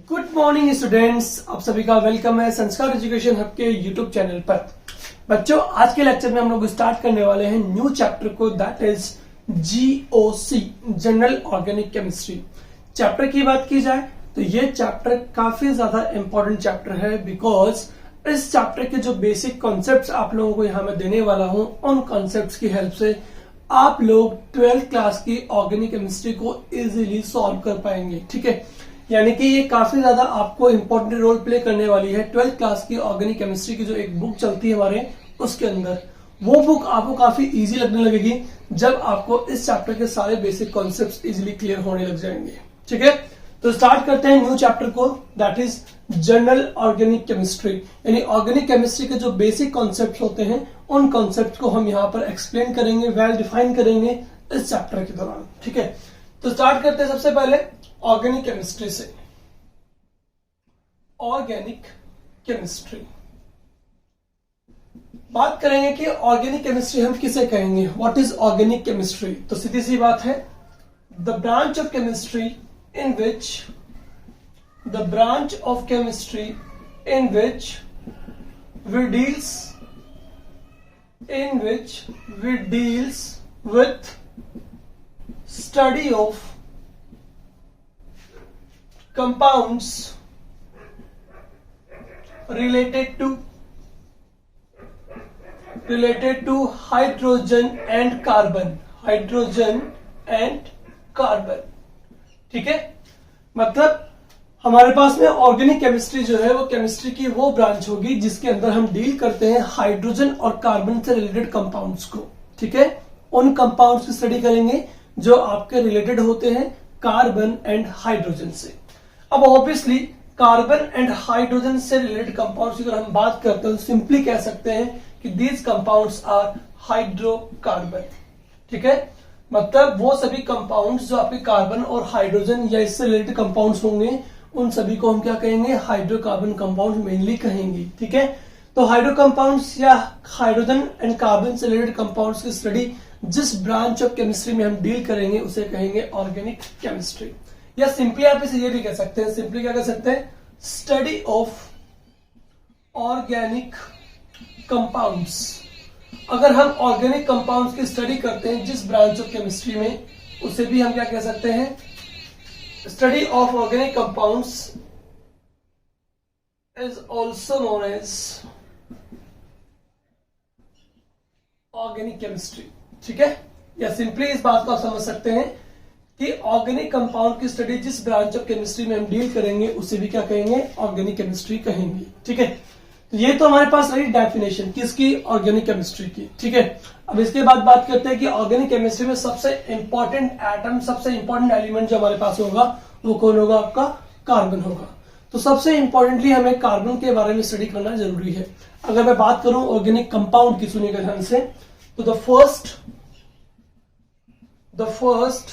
Good morning students, आप सभी का वेलकम है संस्कार एजुकेशन हब के यूट्यूब चैनल पर। बच्चों, आज के लेक्चर में हम लोग स्टार्ट करने वाले हैं न्यू चैप्टर को, that is GOC, general organic chemistry. Chapter की बात की जाए तो ये चैप्टर काफी ज्यादा इंपॉर्टेंट चैप्टर है, बिकॉज इस चैप्टर के जो बेसिक कॉन्सेप्ट्स आप लोगों को यहाँ मैं देने वाला हूँ, उन कॉन्सेप्ट्स की हेल्प से आप लोग 12th क्लास की ऑर्गेनिक केमिस्ट्री को इजीली सॉल्व कर पाएंगे। ठीक है, यानी कि ये काफी ज्यादा आपको इंपॉर्टेंट रोल प्ले करने वाली है 12th क्लास की ऑर्गेनिक केमिस्ट्री की जो एक बुक चलती है हमारे, उसके अंदर वो बुक आपको काफी इजी लगने लगेगी जब आपको इस चैप्टर के सारे बेसिक कॉन्सेप्ट्स इजीली क्लियर होने लग जाएंगे। ठीक है, तो स्टार्ट करते हैं न्यू चैप्टर को, that is general organic chemistry. यानी ऑर्गेनिक केमिस्ट्री के जो बेसिक कॉन्सेप्ट होते हैं उन कॉन्सेप्ट को हम यहाँ पर एक्सप्लेन करेंगे, वेल डिफाइन करेंगे इस चैप्टर के दौरान। ठीक है, तो स्टार्ट करते हैं सबसे पहले ऑर्गेनिक केमिस्ट्री से। ऑर्गेनिक केमिस्ट्री बात करेंगे कि ऑर्गेनिक केमिस्ट्री हम किसे कहेंगे, व्हाट इज ऑर्गेनिक केमिस्ट्री। तो सीधी सी बात है, the branch of chemistry in which we deals with study of compounds related to hydrogen and carbon। ठीक है, मतलब हमारे पास में ऑर्गेनिक केमिस्ट्री जो है वो केमिस्ट्री की वो ब्रांच होगी जिसके अंदर हम डील करते हैं हाइड्रोजन और कार्बन से रिलेटेड कंपाउंड्स को। ठीक है, उन कंपाउंड्स की स्टडी करेंगे जो आपके रिलेटेड होते हैं कार्बन एंड हाइड्रोजन से। अब ऑब्वियसली कार्बन एंड हाइड्रोजन से रिलेटेड कंपाउंड्स की अगर हम बात करते हैं तो सिंपली कह सकते हैं कि दीज कंपाउंड्स आर हाइड्रोकार्बन। ठीक है, मतलब वो सभी कंपाउंड्स जो आपके कार्बन और हाइड्रोजन या इससे रिलेटेड कंपाउंड्स होंगे उन सभी को हम क्या कहेंगे, हाइड्रोकार्बन कंपाउंड मेनली कहेंगे। ठीक है, तो हाइड्रो कंपाउंड्स या हाइड्रोजन एंड कार्बन से रिलेटेड कंपाउंड्स की स्टडी जिस ब्रांच ऑफ केमिस्ट्री में हम डील करेंगे उसे कहेंगे ऑर्गेनिक केमिस्ट्री, या सिंपली आप इसे ये भी कह सकते हैं, सिंपली क्या कह सकते हैं, स्टडी ऑफ ऑर्गेनिक कंपाउंड्स। अगर हम ऑर्गेनिक कंपाउंड्स की स्टडी करते हैं जिस ब्रांच ऑफ केमिस्ट्री में, उसे भी हम क्या कह सकते हैं, study of organic compounds is also known as organic chemistry. ठीक है, या सिंपली इस बात को आप समझ सकते हैं कि ऑर्गेनिक कंपाउंड की स्टडी जिस ब्रांच ऑफ केमिस्ट्री में हम डील करेंगे उसे भी क्या कहेंगे, ऑर्गेनिक केमिस्ट्री कहेंगे। ठीक है, तो ये तो हमारे पास रही डेफिनेशन किसकी, ऑर्गेनिक केमिस्ट्री की। ठीक है, अब इसके बाद बात करते हैं कि ऑर्गेनिक केमिस्ट्री में सबसे इंपॉर्टेंट एटम, सबसे इंपॉर्टेंट एलिमेंट जो हमारे पास होगा वो कौन होगा, आपका कार्बन होगा। तो सबसे इंपॉर्टेंटली हमें कार्बन के बारे में स्टडी करना जरूरी है। अगर मैं बात करूं ऑर्गेनिक कंपाउंड की, सुनिएगा ध्यान से, तो द फर्स्ट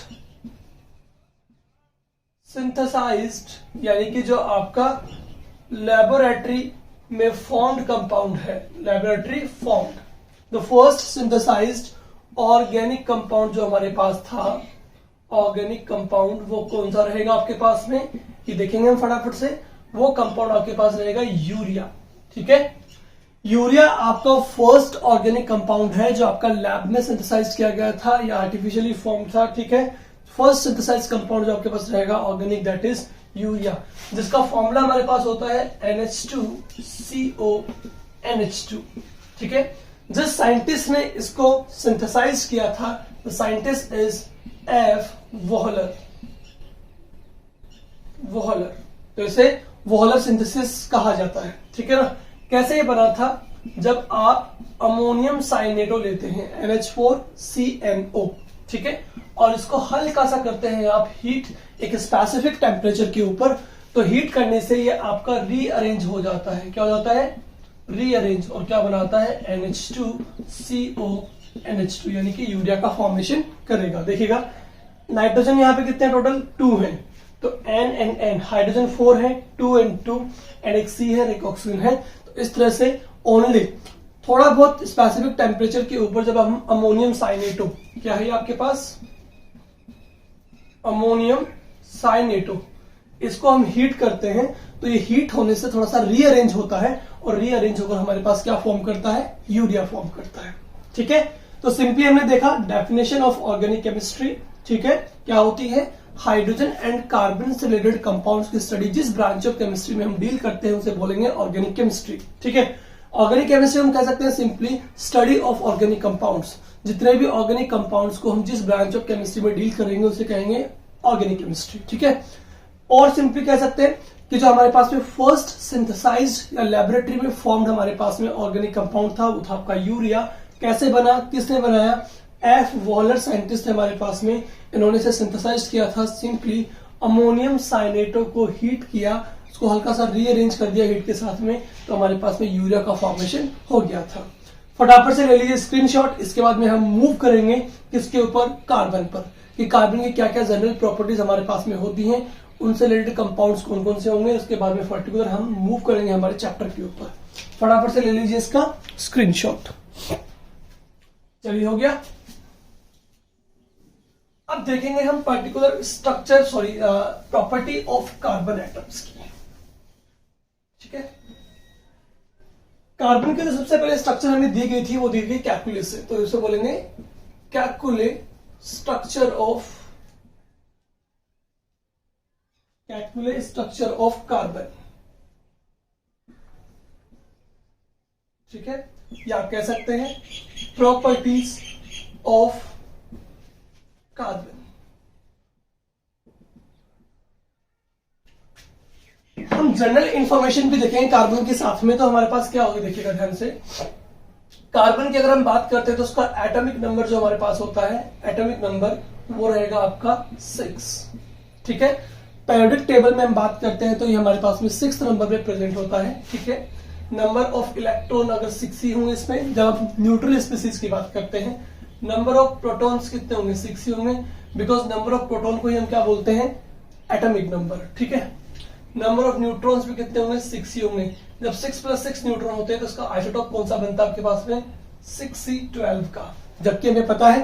सिंथेसाइज्ड, यानी कि जो आपका लेबोरेटरी में फॉर्म्ड कंपाउंड है, laboratory formed, the first synthesized organic compound जो हमारे पास था, ऑर्गेनिक कंपाउंड, वो कौन सा रहेगा आपके पास में, ये देखेंगे हम फटाफट से। वो कंपाउंड आपके पास रहेगा यूरिया। ठीक है, यूरिया आपका फर्स्ट ऑर्गेनिक कंपाउंड है जो आपका लैब में सिंथेसाइज किया गया था या आर्टिफिशियली फॉर्म था। ठीक है, फर्स्ट सिंथेसाइज कंपाउंड जो आपके पास रहेगा ऑर्गेनिक, दैट इज यूरिया, जिसका फॉर्मूला हमारे पास होता है NH2CONH2। ठीक है, जिस साइंटिस्ट ने इसको सिंथेसाइज किया था, the scientist is F. Wohler. तो इसे वोहलर सिंथेसिस कहा जाता है। ठीक है ना, कैसे ये बना था, जब आप अमोनियम साइनेटो लेते हैं NH4CNO, ठीक है, और इसको हल्का सा करते हैं आप हीट एक स्पेसिफिक टेम्परेचर के ऊपर, तो हीट करने से ये आपका रीअरेंज हो जाता है। क्या हो जाता है, रीअरेंज, और क्या बनाता है, NH2CONH2, यानी कि यूरिया का फॉर्मेशन करेगा। देखिएगा नाइट्रोजन यहाँ पे कितने टोटल 2 हैं, तो N and N, हाइड्रोजन 4 है, 2 and 2, एंड एक C है, एक ऑक्सीजन है। तो इस तरह से ओनली थोड़ा बहुत स्पेसिफिक टेम्परेचर के ऊपर जब हम अमोनियम साइनेटो, क्या है आपके पास, अमोनियम साइनेटो, इसको हम हीट करते हैं तो ये हीट होने से थोड़ा सा रीअरेंज होता है और रीअरेंज होकर हमारे पास क्या फॉर्म करता है, यूरिया फॉर्म करता है। ठीक है, तो सिंपली हमने देखा डेफिनेशन ऑफ ऑर्गेनिक केमिस्ट्री। ठीक है, क्या होती है, हाइड्रोजन एंड कार्बन से रिलेटेड कंपाउंड्स की स्टडी। जिस ब्रांच ऑफ केमिस्ट्री में हम डील करते हैं उसे बोलेंगे ऑर्गेनिक केमिस्ट्री। ठीक है, ऑर्गेनिक केमिस्ट्री हम कह सकते हैं simply study of organic compounds. जितने भी ऑर्गेनिक कंपाउंड्स को हम जिस ब्रांच ऑफ केमिस्ट्री में डील करेंगे उसे कहेंगे ऑर्गेनिक केमिस्ट्री। ठीक है, और सिंपली कह सकते हैं कि जो हमारे पास में फर्स्ट सिंथेसाइज्ड या लेबोरेटरी में फॉर्म्ड हमारे पास में ऑर्गेनिक कंपाउंड था वो था आपका यूरिया। कैसे बना, किसने बनाया, एफ वॉलर साइंटिस्ट है हमारे पास में, इन्होंने इसे सिंथेसाइज किया था। सिंपली अमोनियम साइनेटो को हीट किया, उसको हल्का सा रीअरेंज कर दिया हीट के साथ में, तो हमारे पास में यूरिया का फॉर्मेशन हो गया था। फटाफट से ले लीजिए स्क्रीनशॉट। इसके बाद में हम मूव करेंगे किसके ऊपर, कार्बन पर, कि कार्बन की क्या क्या जनरल प्रॉपर्टीज हमारे पास में होती हैं, उनसे रिलेटेड कंपाउंड्स कौन कौन से होंगे, उसके बाद में पर्टिकुलर हम मूव करेंगे हमारे चैप्टर के ऊपर। फटाफट से ले लीजिए इसका स्क्रीनशॉट। चलिए हो गया। अब देखेंगे हम particular structure property of carbon atoms की। ठीक है, कार्बन के जो सबसे पहले स्ट्रक्चर हमें दी गई थी वो दी गई कैलकुले से, तो इसे बोलेंगे कैलकुले स्ट्रक्चर ऑफ कार्बन। ठीक है, या आप कह सकते हैं प्रॉपर्टीज ऑफ कार्बन। हम जनरल इंफॉर्मेशन भी देखेंगे कार्बन के साथ में, तो हमारे पास क्या होगी देखिएगा ध्यान से। कार्बन की अगर हम बात करते हैं तो उसका एटॉमिक नंबर जो हमारे पास होता है, एटॉमिक नंबर वो रहेगा आपका 6। ठीक है, पीरियोडिक टेबल में हम बात करते हैं तो ये हमारे पास में 6 नंबर पे प्रेजेंट होता है। ठीक है, नंबर ऑफ इलेक्ट्रॉन अगर 6 ही होंगे इसमें, जब आप न्यूट्रल स्पीसीज की बात करते हैं, नंबर ऑफ प्रोटॉन्स कितने होंगे, 6 ही होंगे, बिकॉज नंबर ऑफ प्रोटॉन को ही हम क्या बोलते हैं, एटॉमिक नंबर। ठीक है, नंबर ऑफ न्यूट्रॉन्स भी कितने होंगे, 6 ही होंगे। जब 6 + 6 न्यूट्रॉन होते हैं तो उसका आइसोटॉप कौन सा बनता है आपके पास में, 6C12 का। जबकि हमें पता है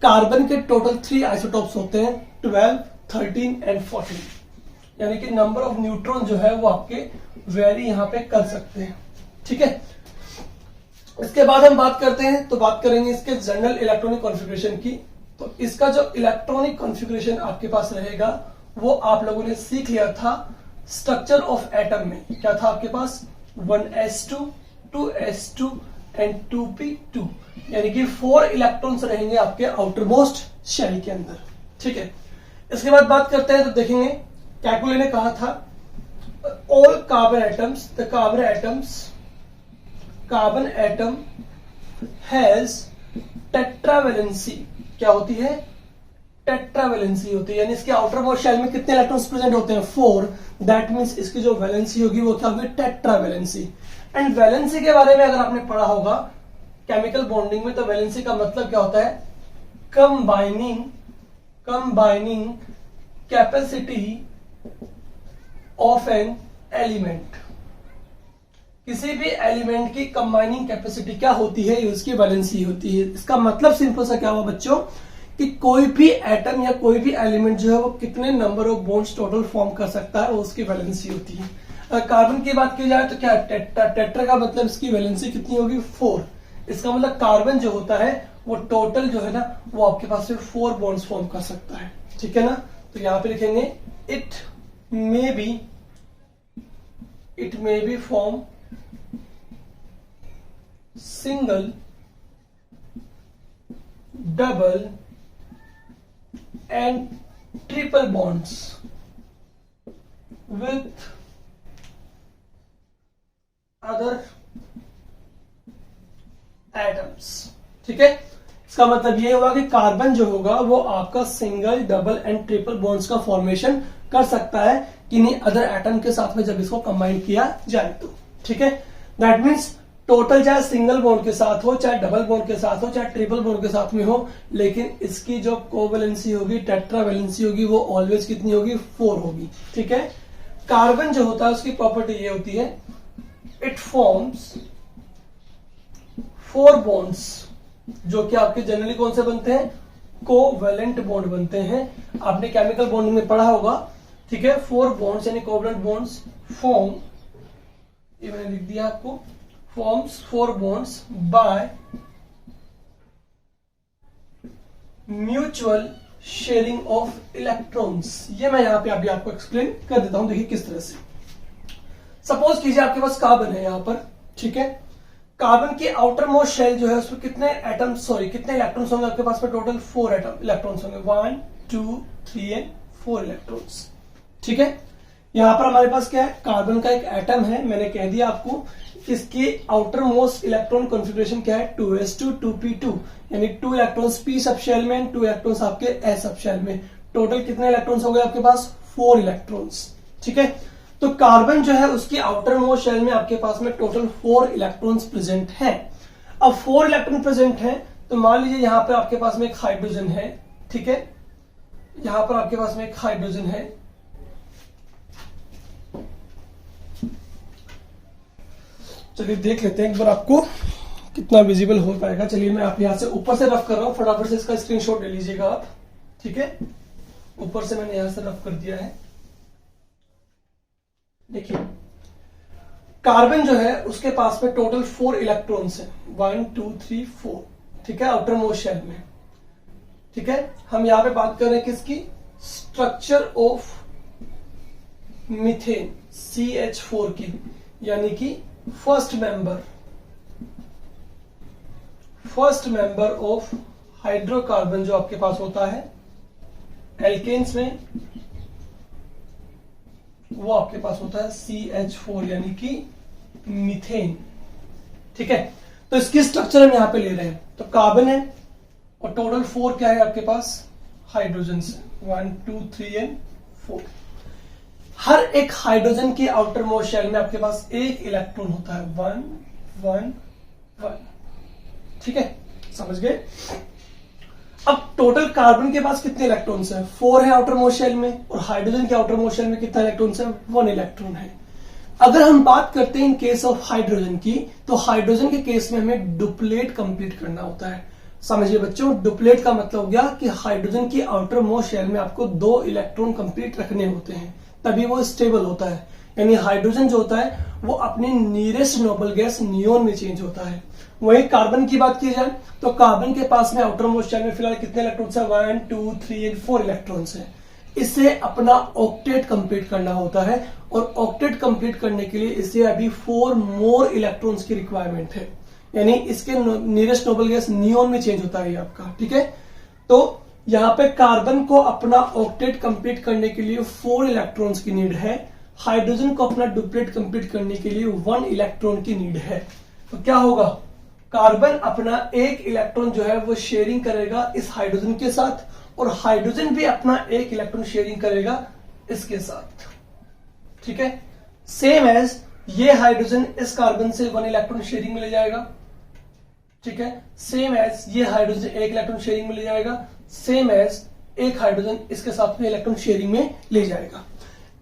कार्बन के टोटल 3 आइसोटॉप्स होते हैं, 12, 13 एंड 14। यानी कि नंबर ऑफ न्यूट्रॉन जो है वो आपके वेरी यहां पे कर सकते हैं। ठीक है, इसके बाद हम बात करते हैं तो बात करेंगे इसके जनरल इलेक्ट्रॉनिक कॉन्फ़िगरेशन की। तो इसका जो इलेक्ट्रॉनिक कॉन्फ़िगरेशन आपके पास रहेगा वो आप लोगों ने सीख लिया था स्ट्रक्चर ऑफ एटम में। क्या था आपके पास, 1s2, 2s2 एंड 2p2, यानी कि 4 इलेक्ट्रॉन्स रहेंगे आपके आउटर मोस्ट शेल के अंदर। ठीक है, इसके बाद बात करते हैं तो देखेंगे कैकुले ने कहा था all carbon atoms, the carbon atom has tetravalency. क्या होती है, टेट्रावेलेंसी होती है, यानी इसके आउटर मोस्ट शेल में कितने इलेक्ट्रॉन्स प्रेजेंट होते हैं, 4। दैट मींस इसकी जो वैलेंसी होगी वो क्या होगी, टेट्रावेलेंसी। एंड वैलेंसी के बारे में अगर आपने पढ़ा होगा केमिकल बॉन्डिंग में, तो वैलेंसी का मतलब क्या होता है, combining capacity of an element. किसी भी एलिमेंट की कंबाइनिंग कैपेसिटी क्या होती है, उसकी वैलेंसी होती है। इसका मतलब सिंपल सा क्या हुआ बच्चों, कि कोई भी एटम या कोई भी एलिमेंट जो है वो कितने number of bonds total form कर सकता है, वो उसकी वैलेंसी होती है। अगर कार्बन की बात की जाए तो क्या, टेट्रा का मतलब इसकी वैलेंसी कितनी होगी, 4। इसका मतलब कार्बन जो होता है वो टोटल जो है ना वो आपके पास से 4 बॉन्ड्स फॉर्म कर सकता है। ठीक है ना, तो यहां पे लिखेंगे it may be form single, double and triple bonds with other atoms। ठीक है, इसका मतलब ये होगा कि कार्बन जो होगा वो आपका single, double and triple bonds का फॉर्मेशन कर सकता है किन्हीं अदर एटम के साथ में जब इसको कंबाइन किया जाए तो। ठीक है, दैट मीन्स टोटल चाहे सिंगल बॉन्ड के साथ हो, चाहे डबल बॉन्ड के साथ हो, चाहे ट्रिपल बॉन्ड के साथ में हो, लेकिन इसकी जो कोवैलेंसी होगी, टेट्रावैलेंसी होगी, वो ऑलवेज कितनी होगी, 4 होगी। ठीक है, कार्बन जो होता है उसकी प्रॉपर्टी ये होती है, इट फॉर्म्स 4 बॉन्ड्स, जो कि आपके जनरली कौन से बनते हैं, कोवैलेंट बॉन्ड बनते हैं। आपने केमिकल बॉन्डिंग में पढ़ा होगा। ठीक है, 4 बॉन्ड्स यानी कोवलेंट बॉन्ड्स फॉर्म, ये मैंने लिख दिया आपको, forms 4 bonds bye mutual sharing of electrons. ये मैं यहां पे अभी आपको एक्सप्लेन कर देता हूं, देखिए किस तरह से। सपोज कीजिए आपके पास कार्बन है यहां पर, ठीक है, कार्बन की आउटर मोस्ट शेल जो है उसमें कितने कितने इलेक्ट्रॉन्स होंगे आपके पास में? टोटल 4 इलेक्ट्रॉन्स होंगे, 1 2 3 एंड 4 इलेक्ट्रॉन्स, ठीक है। यहां पर हमारे पास क्या है? कार्बन का एक एटम है, मैंने कह दिया आपको इसकी आउटर मोस्ट इलेक्ट्रॉन कॉन्फ़िगरेशन क्या है? 2s2 2p2, यानी 2 इलेक्ट्रॉन्स p सब शेल में, 2 इलेक्ट्रॉन्स आपके s सब शेल में। टोटल कितने इलेक्ट्रॉन्स हो गए आपके पास? 4 इलेक्ट्रॉन्स, ठीक है। तो कार्बन जो है उसकी आउटर मोस्ट शेल में आपके पास में टोटल 4 इलेक्ट्रॉन्स प्रेजेंट हैं। अब 4 इलेक्ट्रॉन प्रेजेंट हैं, तो मान लीजिए यहां पर आपके पास में एक हाइड्रोजन है, ठीक है, यहां पर आपके पास में एक हाइड्रोजन है, चलिए देख लेते हैं एक बार आपको कितना विजिबल हो पाएगा। चलिए मैं आप यहां से ऊपर से रफ कर रहा हूं, फटाफट से इसका स्क्रीनशॉट ले लीजिएगा आप, ठीक है। ऊपर से मैंने यहां से रफ कर दिया है। देखिए कार्बन जो है उसके पास में टोटल 4 इलेक्ट्रॉन्स हैं, 1 2 3 4, ठीक है, आउटर मोस्ट शेल में, ठीक है। हम यहां पे बात कर रहे हैं किसकी? स्ट्रक्चर ऑफ मीथेन CH4 की, यानी कि फर्स्ट मेंबर ऑफ हाइड्रोकार्बन जो आपके पास होता है एल्केन्स में, वो आपके पास होता है CH4 यानी कि मीथेन, ठीक है। तो इसकी स्ट्रक्चर हम यहां पे ले रहे हैं, तो कार्बन है और टोटल 4 क्या है आपके पास? हाइड्रोजन से 1 2 3 एंड 4। हर एक हाइड्रोजन की आउटर मोस्ट शेल में आपके पास एक इलेक्ट्रॉन होता है, 1 1 1, ठीक है, समझ गए। अब टोटल कार्बन के पास कितने इलेक्ट्रॉन्स हैं? 4 है आउटर मोस्ट शेल में, और हाइड्रोजन के आउटर मोस्ट शेल में कितना इलेक्ट्रॉन्स है? 1 इलेक्ट्रॉन है। अगर हम बात करते हैं इन केस ऑफ हाइड्रोजन की, तो हाइड्रोजन के केस में हमें डुप्लेट कंप्लीट करना होता है। समझिए बच्चों, डुप्लेट का मतलब हो गया कि हाइड्रोजन की आउटर मोस्ट शेल में आपको 2 इलेक्ट्रॉन कंप्लीट रखने होते हैं, तभी वो स्टेबल होता है। यानी हाइड्रोजन जो होता है वो अपने नियरेस्ट नोबल गैस नियोन में चेंज होता है। वही कार्बन की बात की जाए तो कार्बन के पास में आउटर मोस्ट शेल में फिलहाल कितने इलेक्ट्रॉन्स है? 1 2 3 एंड 4 इलेक्ट्रॉन्स है। इसे अपना ऑक्टेट कंप्लीट करना होता है, और ऑक्टेट कंप्लीट करने के लिए इसे अभी 4 मोर इलेक्ट्रॉन्स की रिक्वायरमेंट है, यानी इसके नियरेस्ट नोबल गैस नियोन में चेंज होता है ये आपका, ठीक है। तो यहां पे कार्बन को अपना ऑक्टेट कंप्लीट करने के लिए 4 इलेक्ट्रॉन्स की नीड है, हाइड्रोजन को अपना डुप्लेट कंप्लीट करने के लिए 1 इलेक्ट्रॉन की नीड है। तो क्या होगा? कार्बन अपना 1 इलेक्ट्रॉन जो है वो शेयरिंग करेगा इस हाइड्रोजन के साथ, और हाइड्रोजन भी अपना 1 इलेक्ट्रॉन शेयरिंग करेगा इसके साथ, ठीक है। सेम एज ये हाइड्रोजन इस कार्बन से 1 इलेक्ट्रॉन शेयरिंग में ले जाएगा, ठीक है। सेम एज ये हाइड्रोजन 1 इलेक्ट्रॉन शेयरिंग में ले जाएगा, सेम एज एक हाइड्रोजन इसके साथ में इलेक्ट्रॉन शेयरिंग में ले जाएगा।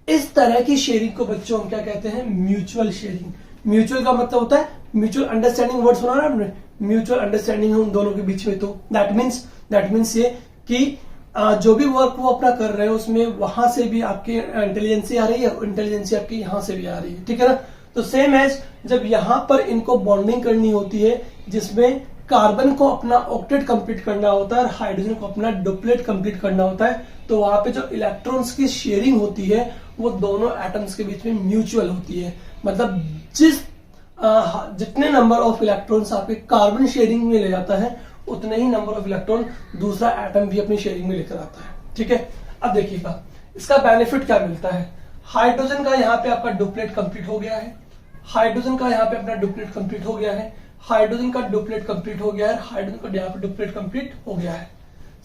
इस तरह की शेयरिंग को बच्चों हम क्या कहते हैं? Mutual sharing. म्यूचुअल का मतलब होता है म्यूचुअल अंडरस्टैंडिंग, वर्ड सुना ना आपने? म्यूचुअल अंडरस्टैंडिंग है उन दोनों के बीच में, तो दैट मीन्स ये कि जो भी वर्क वो अपना कर रहे हैं उसमें वहां से भी आपके इंटेलिजेंसी आ रही है, इंटेलिजेंसी आपकी यहां से भी आ रही है, ठीक है ना। तो सेम एज जब यहां पर इनको बॉन्डिंग करनी होती है, जिसमें कार्बन को अपना ऑक्टेट कंप्लीट करना होता है और हाइड्रोजन को अपना डुप्लेट कंप्लीट करना होता है, तो वहां पे जो इलेक्ट्रॉन्स की शेयरिंग होती है वो दोनों एटम्स के बीच में म्यूचुअल होती है। मतलब जितने नंबर ऑफ इलेक्ट्रॉन्स आपके कार्बन शेयरिंग में ले जाता है, उतने ही नंबर ऑफ इलेक्ट्रॉन दूसरा एटम भी अपनी शेयरिंग में लेकर आता है, ठीक है। अब देखिएगा इसका बेनिफिट क्या मिलता है। हाइड्रोजन का यहाँ पे आपका डुप्लेट कंप्लीट हो गया है, हाइड्रोजन का यहाँ पे अपना डुप्लेट कंप्लीट हो गया है, हाइड्रोजन का डुप्लेट कंप्लीट हो गया है, हाइड्रोजन का यहाँ पे डुप्लेट कंप्लीट हो गया है।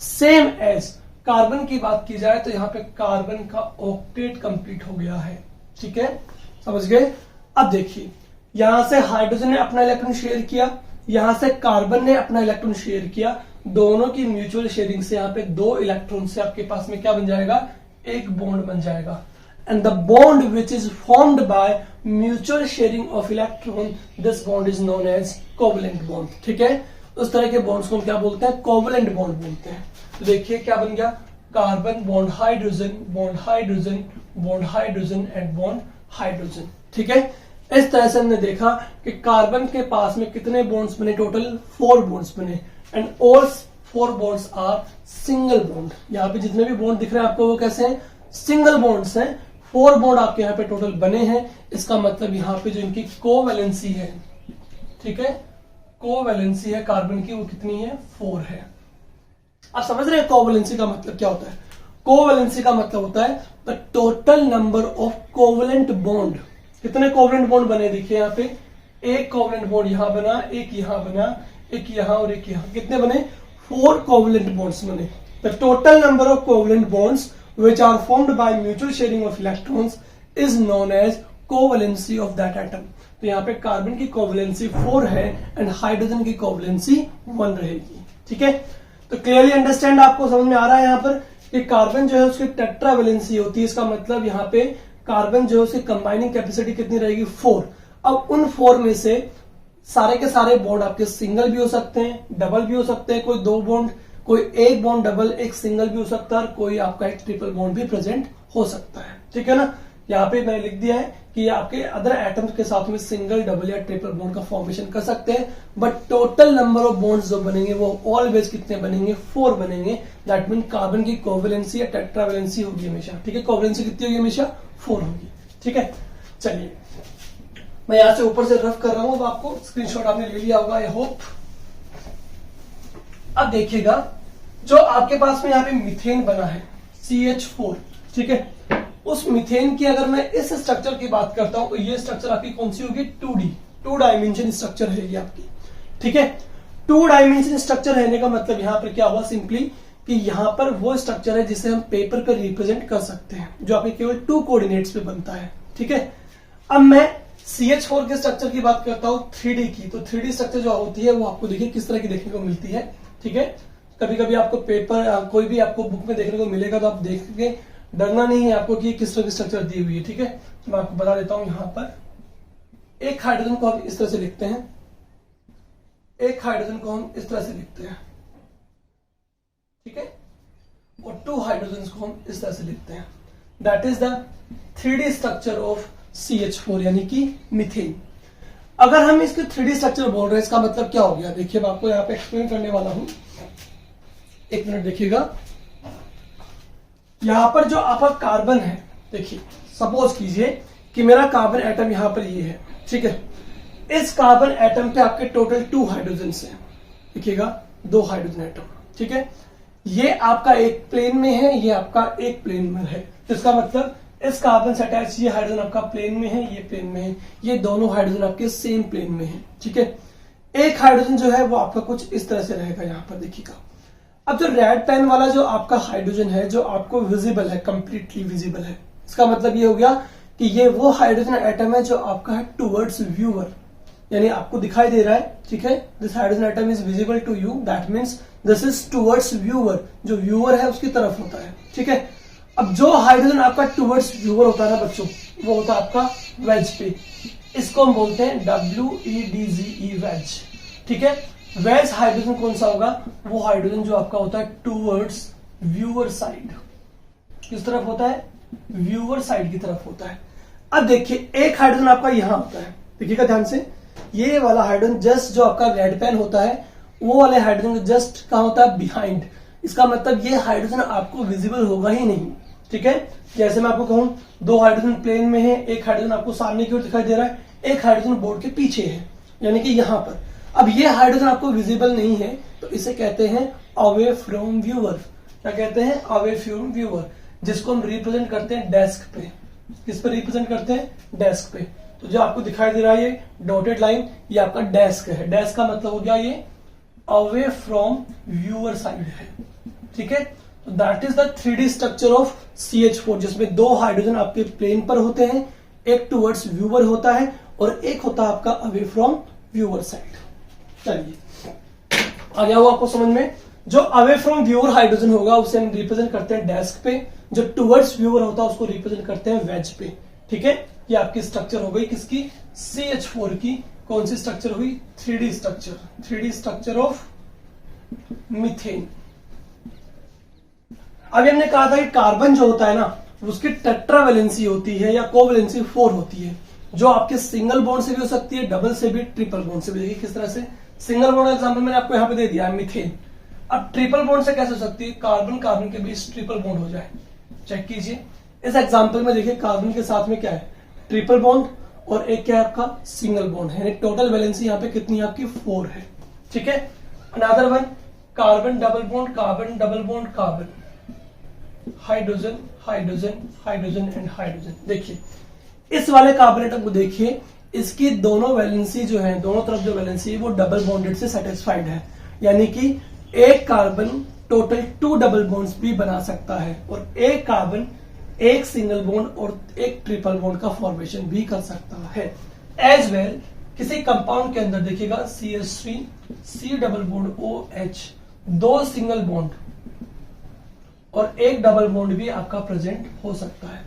सेम एज कार्बन की बात की जाए तो यहाँ पे कार्बन का ऑक्टेट कंप्लीट हो गया है, ठीक है, समझ गए। अब देखिए यहां से हाइड्रोजन ने अपना इलेक्ट्रॉन शेयर किया, यहां से कार्बन ने अपना इलेक्ट्रॉन शेयर किया, दोनों की म्यूचुअल शेयरिंग से यहाँ पे 2 इलेक्ट्रॉन से आपके पास में क्या बन जाएगा? एक बॉन्ड बन जाएगा। And the bond which is formed by mutual sharing of electron, this bond is known as covalent bond, ठीक है। उस तरह के बॉन्ड्स को हम क्या बोलते हैं? कोवलेंट बॉन्ड बोलते हैं। तो देखिए क्या बन गया? Carbon bond hydrogen, bond hydrogen, bond hydrogen and bond hydrogen. ठीक है, इस तरह से हमने देखा कि कार्बन के पास में कितने बॉन्ड्स बने, टोटल 4 बॉन्ड्स बने, and all 4 bonds are single bond. यहाँ पे जितने भी बॉन्ड दिख रहे हैं आपको वो कैसे हैं, सिंगल बॉन्ड्स हैं। 4 बॉन्ड आपके यहाँ पे टोटल बने हैं। इसका मतलब यहाँ पे जो इनकी कोवैलेंसी है, ठीक है, कोवैलेंसी है कार्बन की, वो कितनी है, 4 है। आप समझ रहे हैं कोवैलेंसी का मतलब क्या होता है? कोवैलेंसी का मतलब होता है the total number of covalent bond. कितने कोवलेंट बॉन्ड बने देखिए यहाँ पे, एक कोवलेंट बॉन्ड यहां बना, एक यहां बना, एक यहां और एक यहां, कितने बने, 4 कोवलेंट बॉन्ड्स बने। The total number of covalent bonds which are formed by mutual sharing of electrons is known as covalency of that atom। तो यहाँ पे कार्बन की कोवलेंसी 4 है एंड हाइड्रोजन की कोवलेंसी 1 रहेगी। ठीक है, तो क्लियरली अंडरस्टैंड आपको समझ में आ रहा है यहाँ पर कि कार्बन जो है उसकी टेट्रावैलेंसी होती है। इसका मतलब यहाँ पे कार्बन जो है उसकी कंबाइनिंग कैपेसिटी कितनी रहेगी, 4। अब उन 4 में से सारे के सारे बॉन्ड आपके सिंगल भी हो सकते हैं, डबल भी हो सकते हैं, कोई 2 बॉन्ड, कोई एक बॉन्ड डबल, एक सिंगल भी हो सकता है, कोई आपका एक ट्रिपल बॉन्ड भी प्रेजेंट हो सकता है। ठीक है ना, यहाँ पे मैंने लिख दिया है कि आपके अदर एटम्स के साथ में सिंगल, डबल या ट्रिपल बॉन्ड का फॉर्मेशन कर सकते हैं, but total number of bonds जो बनेंगे वो ऑलवेज कितने बनेंगे, 4 बनेंगे। दैट मीन कार्बन की कोवैलेंसी या टेट्रावैलेंसी होगी हमेशा। ठीक है, कोवैलेंसी कितनी होगी, हमेशा 4 होगी। ठीक है, चलिए मैं यहां से ऊपर से रफ कर रहा हूं, अब आपको स्क्रीनशॉट आपने ले लिया होगा, आई होप। अब देखिएगा, जो आपके पास में यहाँ पे मीथेन बना है CH4, ठीक है, उस मीथेन की अगर मैं इस स्ट्रक्चर की बात करता हूं तो ये स्ट्रक्चर आपकी कौन सी होगी, 2D, 2 डायमेंशन स्ट्रक्चर रहेगी आपकी। ठीक है, 2 डायमेंशन स्ट्रक्चर रहने का मतलब यहां पर क्या हुआ, सिंपली कि यहां पर वो स्ट्रक्चर है जिसे हम पेपर पे रिप्रेजेंट कर सकते हैं, जो आपके केवल 2 कोऑर्डिनेट्स पे बनता है। ठीक है, अब मैं CH4 के स्ट्रक्चर की बात करता हूं 3D की, तो 3D स्ट्रक्चर जो होती है वो आपको देखिए किस तरह की देखने को मिलती है। ठीक है, कभी कभी आपको पेपर कोई भी आपको बुक में देखने को मिलेगा तो आप देख के डरना नहीं है आपको कि किस तरह की स्ट्रक्चर दी हुई है। ठीक है, तो मैं आपको बता देता हूं, यहां पर एक हाइड्रोजन को हम इस तरह से लिखते हैं, एक हाइड्रोजन को हम इस तरह से लिखते हैं, ठीक है, और 2 हाइड्रोजन को हम इस तरह से लिखते हैं। That is the 3D structure of CH4 यानी कि मीथेन। अगर हम इसके 3D स्ट्रक्चर बोल रहे हैं, इसका मतलब क्या हो गया, देखिए मैं आपको यहां पे एक्सप्लेन करने वाला हूं, एक मिनट देखिएगा। यहां पर जो आपका कार्बन है, देखिए सपोज कीजिए कि मेरा कार्बन एटम यहां पर ये है, ठीक है, इस कार्बन एटम पे आपके टोटल 2 हाइड्रोजन हैं, देखिएगा 2 हाइड्रोजन एटम। ठीक है, ये आपका एक प्लेन में है, ये आपका एक प्लेन में है, तो इसका मतलब इस कार्बन से अटैच ये हाइड्रोजन आपका प्लेन में है, ये प्लेन में है, ये दोनों हाइड्रोजन आपके सेम प्लेन में है। ठीक है, एक हाइड्रोजन जो है वो आपका कुछ इस तरह से रहेगा, यहां पर देखिएगा। अब जो रेड पेन वाला जो आपका हाइड्रोजन है, जो आपको विजिबल है, कंप्लीटली विजिबल है, इसका मतलब ये हो गया कि ये वो हाइड्रोजन एटम है जो आपका है टुवर्ड्स व्यूअर, यानी आपको दिखाई दे रहा है। ठीक है, this hydrogen atom is visible to you, that means this is towards viewer, जो व्यूअर है उसकी तरफ होता है। ठीक है, अब जो हाइड्रोजन आपका टुवर्ड्स व्यूअर होता है ना बच्चों, वो होता है आपका वेज पे, इसको हम बोलते हैं WEDGE वेज। ठीक है, वेज हाइड्रोजन कौन सा होगा, वो हाइड्रोजन जो आपका होता है टुवर्ड्स व्यूअर साइड, किस तरफ होता है, व्यूअर साइड की तरफ होता है। अब देखिए एक हाइड्रोजन आपका यहां होता है, देखिएगा ध्यान से, ये वाला हाइड्रोजन जस्ट जो आपका रेड पेन होता है, वो वाले हाइड्रोजन जस्ट कहां होता है, बिहाइंड। इसका मतलब ये हाइड्रोजन आपको विजिबल होगा ही नहीं। ठीक है, जैसे मैं आपको कहूं 2 हाइड्रोजन प्लेन में है, एक हाइड्रोजन आपको सामने की ओर दिखाई दे रहा है, एक हाइड्रोजन बोर्ड के पीछे है, यानी कि यहां पर। अब ये हाइड्रोजन आपको विजिबल नहीं है, तो इसे कहते हैं अवे फ्रॉम व्यूअर। क्या कहते हैं, अवे फ्रॉम व्यूअर, जिसको हम रिप्रेजेंट करते हैं डेस्क पे। किस पे रिप्रेजेंट करते हैं, डेस्क पे। तो जो आपको दिखाई दे रहा है ये डॉटेड लाइन, ये आपका डेस्क है। डेस्क का मतलब हो गया ये अवे फ्रॉम व्यूअर साइड है। ठीक है, तो that is the 3D structure of CH4, जिसमें 2 हाइड्रोजन आपके प्लेन पर होते हैं, एक टुवर्ड्स व्यूअर होता है और एक होता है आपका अवे फ्रॉम व्यूअर साइड। चलिए आ गया हो आपको समझ में। जो अवे फ्रॉम व्यूअर हाइड्रोजन होगा उसे हम रिप्रेजेंट करते हैं डेस्क पे, जो टुवर्ड्स व्यूअर होता है उसको रिप्रेजेंट करते हैं वेज पे। ठीक है, ये आपकी स्ट्रक्चर हो गई किसकी, CH4 की। कौन सी स्ट्रक्चर हुई, 3D structure, 3D structure of methane. अभी हमने कहा था कि कार्बन जो होता है ना, उसकी टेट्रावैलेंसी होती है या कोवैलेंसी 4 होती है, जो आपके सिंगल बॉन्ड से भी हो सकती है, डबल से भी, ट्रिपल बॉन्ड से भी। देखिए किस तरह से, सिंगल बॉन्ड एग्जांपल मैंने आपको यहाँ पे दे दिया मीथेन। अब ट्रिपल बॉन्ड से कैसे हो सकती है, कार्बन कार्बन के बीच ट्रिपल बॉन्ड हो जाए। चेक कीजिए इस एग्जांपल में, देखिए कार्बन के साथ में क्या है, ट्रिपल बॉन्ड, और एक क्या है आपका सिंगल बॉन्ड है, टोटल वैलेंसी यहाँ पे कितनी आपकी 4 है। ठीक है, another one, carbon double bond, carbon double bond, carbon, hydrogen hydrogen hydrogen and hydrogen. देखिए इस वाले कार्बन एटम को देखिए, इसकी दोनों वैलेंसी जो है, दोनों तरफ जो वैलेंसी है वो डबल बॉन्डेड से सेटिस्फाइड है, यानी कि एक कार्बन टोटल 2 डबल बॉन्ड्स भी बना सकता है, और एक कार्बन एक सिंगल बॉन्ड और एक ट्रिपल बॉन्ड का फॉर्मेशन भी कर सकता है। एज वेल किसी कंपाउंड के अंदर देखिएगा CH3 C double bond OH, 2 single bond और एक डबल बॉन्ड भी आपका प्रेजेंट हो सकता है।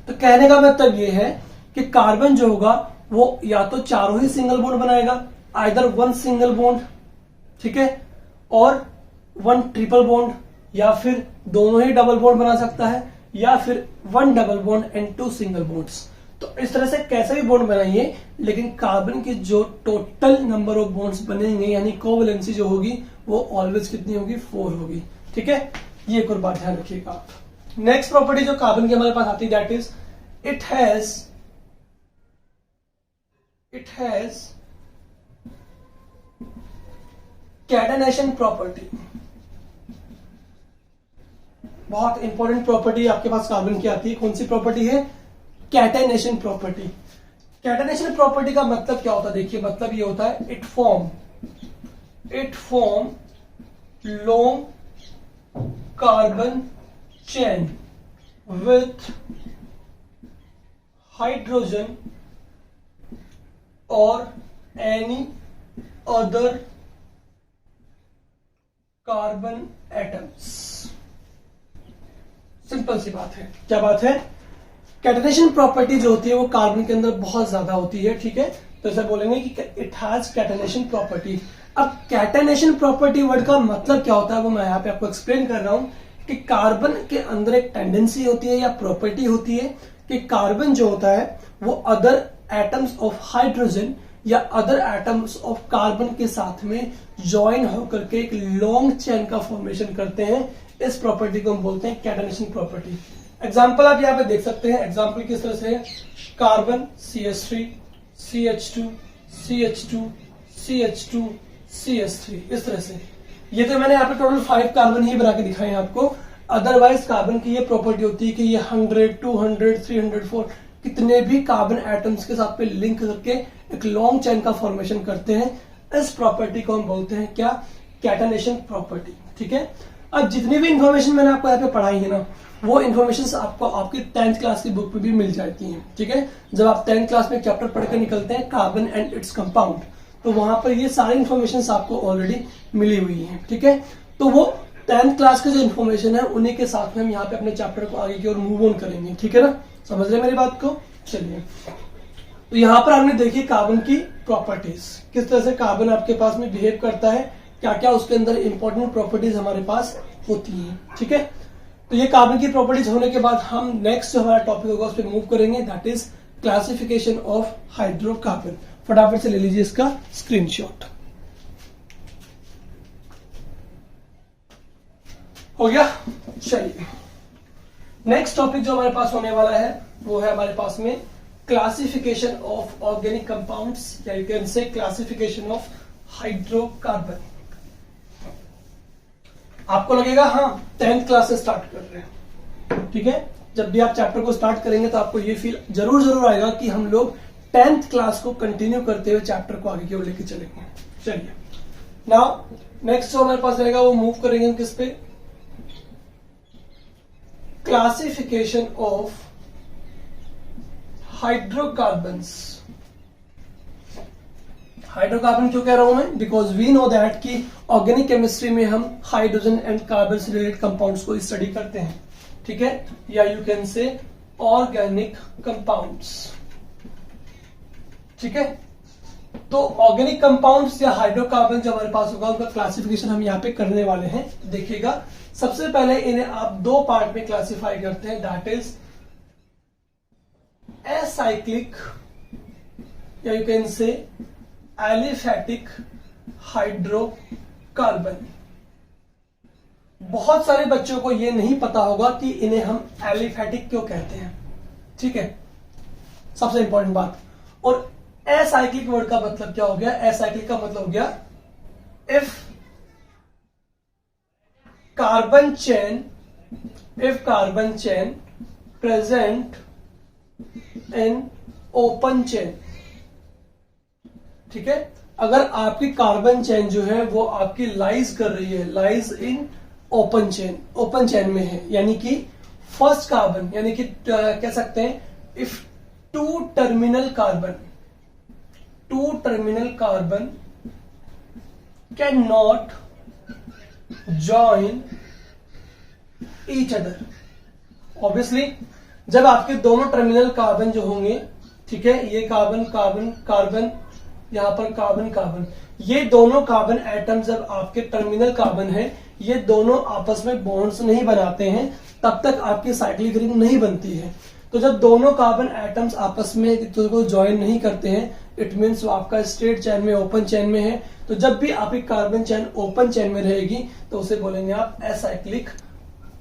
तो कहने का मतलब ये है कि कार्बन जो होगा वो या तो चारों ही सिंगल बॉन्ड बनाएगा, आइदर 1 सिंगल बॉन्ड, ठीक है, और 1 ट्रिपल बॉन्ड, या फिर दोनों ही डबल बॉन्ड बना सकता है, या फिर 1 double bond and 2 single bonds. तो इस तरह से कैसे भी बॉन्ड बनाइए, लेकिन कार्बन की जो टोटल नंबर ऑफ बॉन्ड्स बनेंगे यानी कोवैलेंसी जो होगी वो ऑलवेज कितनी होगी, 4 होगी। ठीक है, ये एक और बात ध्यान रखिएगा आप। नेक्स्ट प्रॉपर्टी जो कार्बन की हमारे पास आती है, that is it has catenation property. बहुत इंपॉर्टेंट प्रॉपर्टी आपके पास कार्बन की आती है। कौन सी प्रॉपर्टी है, कैटेनेशन प्रॉपर्टी। कैटेनेशन प्रॉपर्टी का मतलब क्या होता है, देखिए मतलब ये होता है it form long carbon chain with hydrogen और any other carbon atoms. Simple सी बात है। क्या बात है, कैटेनेशन प्रॉपर्टी जो होती है वो कार्बन के अंदर बहुत ज्यादा होती है। ठीक है, तो ऐसा बोलेंगे कि इट हैज कैटेनेशन प्रॉपर्टी। अब कैटेनेशन प्रॉपर्टी वर्ड का मतलब क्या होता है वो मैं यहाँ पे आपको एक्सप्लेन कर रहा हूं कि कार्बन के अंदर एक टेंडेंसी होती है या प्रॉपर्टी होती है कि कार्बन जो होता है वो अदर एटम्स ऑफ हाइड्रोजन या अदर एटम्स ऑफ कार्बन के साथ में ज्वाइन होकर के एक लॉन्ग चेन का फॉर्मेशन करते हैं। इस प्रॉपर्टी को हम बोलते हैं कैटेनेशन प्रॉपर्टी। एग्जाम्पल आप यहाँ पे देख सकते हैं। एग्जाम्पल किस तरह से है, carbon CH3 CH2 CH2 CH2 CH3, इस तरह से। ये तो मैंने यहाँ पे टोटल 5 कार्बन ही बना के दिखाए हैं आपको। अदरवाइज कार्बन की ये प्रॉपर्टी होती है कि ये 100 200 300 4 कितने भी कार्बन एटम्स के साथ पे लिंक करके एक लॉन्ग चेन का फॉर्मेशन करते हैं। इस प्रॉपर्टी को हम बोलते हैं क्या, कैटेनेशन प्रॉपर्टी। ठीक है, अब जितनी भी इंफॉर्मेशन मैंने आपको यहाँ पे पढ़ाई है ना, वो इन्फॉर्मेशन आपको आपकी 10th क्लास की बुक में भी मिल जाती है। ठीक है, जब आप 10th क्लास में चैप्टर पढ़कर निकलते हैं कार्बन एंड इट्स कंपाउंड, तो वहां पर ये सारी इन्फॉर्मेशन आपको ऑलरेडी मिली हुई है। ठीक है, तो वो 10th क्लास की जो इन्फॉर्मेशन है उन्हीं के साथ में हम यहाँ पे अपने चैप्टर को आगे की ओर मूव ऑन करेंगे। ठीक है ना, समझ रहे मेरी बात को। चलिए, तो यहाँ पर हमने देखी कार्बन की प्रॉपर्टीज, किस तरह से कार्बन आपके पास में बिहेव करता है, क्या क्या उसके अंदर इंपॉर्टेंट प्रॉपर्टीज हमारे पास होती हैं। ठीक है, तो ये कार्बन की प्रॉपर्टीज होने के बाद हम नेक्स्ट जो हमारा टॉपिक होगा उस पर मूव करेंगे, that is classification of hydrocarbon. फटाफट से ले लीजिए इसका स्क्रीनशॉट। हो गया। चलिए, नेक्स्ट टॉपिक जो हमारे पास होने वाला है वो है हमारे पास में क्लासिफिकेशन ऑफ ऑर्गेनिक कंपाउंड्स, या you can say classification of hydrocarbon. आपको लगेगा हाँ 10th क्लास से स्टार्ट कर रहे हैं। ठीक है, जब भी आप चैप्टर को स्टार्ट करेंगे तो आपको ये फील जरूर आएगा कि हम लोग 10th क्लास को कंटिन्यू करते हुए चैप्टर को आगे की ओर लेके चलेंगे। चलिए, नाउ नेक्स्ट जो हमारे पास रहेगा वो मूव करेंगे किस पे, क्लासिफिकेशन ऑफ हाइड्रोकार्बन्स। हाइड्रोकार्बन क्यों कह रहा हूं मैं, बिकॉज वी नो दैट कि ऑर्गेनिक केमिस्ट्री में हम हाइड्रोजन एंड कार्बन से रिलेटेड कंपाउंड्स को स्टडी करते हैं। ठीक है, या you can say organic compounds. ठीक है, तो ऑर्गेनिक कंपाउंड्स या हाइड्रोकार्बन जो हमारे पास होगा उनका क्लासिफिकेशन हम यहाँ पे करने वाले हैं। देखिएगा, सबसे पहले इन्हें आप 2 पार्ट में क्लासिफाई करते हैं, दैट इज एसाइक्लिक या you can say aliphatic hydrocarbon. बहुत सारे बच्चों को यह नहीं पता होगा कि इन्हें हम एलिफैटिक क्यों कहते हैं, ठीक है, सबसे इंपॉर्टेंट बात। और एसाइक्लिक वर्ड का मतलब क्या हो गया? एसाइक्लिक का मतलब हो गया if carbon chain present in open chain, ठीक है। अगर आपकी कार्बन चेन जो है वो आपकी लाइज कर रही है, लाइज इन ओपन चेन में है, यानी कि फर्स्ट कार्बन, यानी कि कह सकते हैं if two terminal carbon can not join each other. Obviously जब आपके दोनों टर्मिनल कार्बन जो होंगे, ठीक है, ये कार्बन यहां पर कार्बन, ये दोनों कार्बन एटम जब आपके टर्मिनल कार्बन है, ये दोनों आपस में बॉन्ड्स नहीं बनाते हैं, तब तक आपकी साइक्लिक रिंग नहीं बनती है। तो जब दोनों कार्बन एटम्स आपस में एक दूसरे को ज्वाइन नहीं करते हैं, इट मीन्स वो आपका स्ट्रेट चेन में, ओपन चेन में है। तो जब भी आपकी कार्बन चेन ओपन चेन में रहेगी तो उसे बोलेंगे आप एसाइक्लिक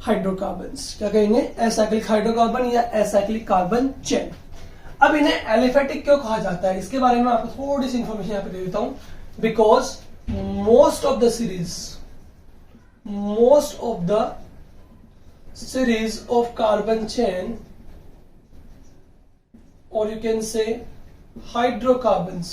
हाइड्रोकार्बन्स। क्या कहेंगे? एसाइक्लिक हाइड्रोकार्बन या एसाइक्लिक कार्बन चेन। अब इन्हें एलिफैटिक क्यों कहा जाता है, इसके बारे में आपको थोड़ी सी इंफॉर्मेशन यहां पे दे देता हूं। Because most of the series of carbon chain, or you can say hydrocarbons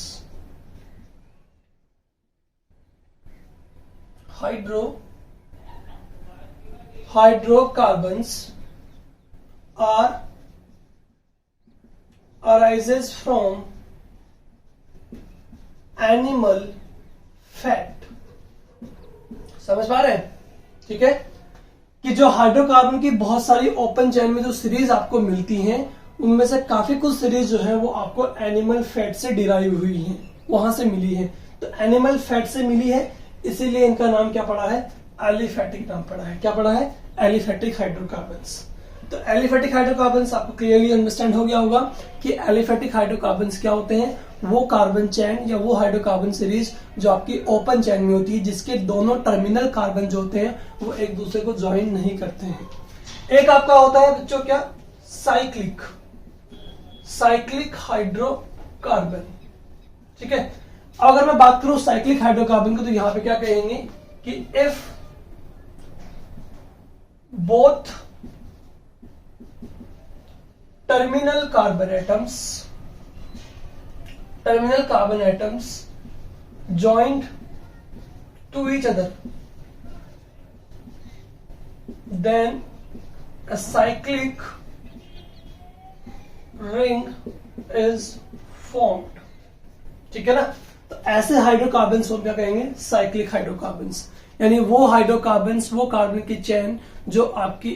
arises from animal fat। समझ पा रहे हैं? ठीक है, कि जो हाइड्रोकार्बन की बहुत सारी ओपन चेन में जो सीरीज आपको मिलती हैं, उनमें से काफी कुछ सीरीज जो है वो आपको एनिमल फैट से डिराइव हुई है, वहां से मिली है। तो एनिमल फैट से मिली है, इसीलिए इनका नाम क्या पड़ा है? एलिफैटिक नाम पड़ा है। क्या पड़ा है? Aliphatic hydrocarbons. तो एलिफैटिक हाइड्रोकार्बन्स आपको क्लियरली अंडरस्टैंड हो गया होगा कि एलिफैटिक हाइड्रोकार्बन्स क्या होते हैं। वो कार्बन चेन या वो हाइड्रोकार्बन सीरीज जो आपकी ओपन चेन में होती है, जिसके दोनों टर्मिनल कार्बन जो होते हैं वो एक दूसरे को ज्वाइन नहीं करते हैं। एक आपका होता है बच्चों क्या? Cyclic hydrocarbon. ठीक है, अगर मैं बात करूं साइक्लिक हाइड्रोकार्बन की, तो यहां पे क्या कहेंगे कि if both terminal carbon atoms joined to each other, then a cyclic ring is formed। ठीक है ना। तो ऐसे हाइड्रोकार्बन्स को क्या कहेंगे? Cyclic hydrocarbons. यानी वो हाइड्रोकार्बन्स, वो कार्बन की चेन जो आपकी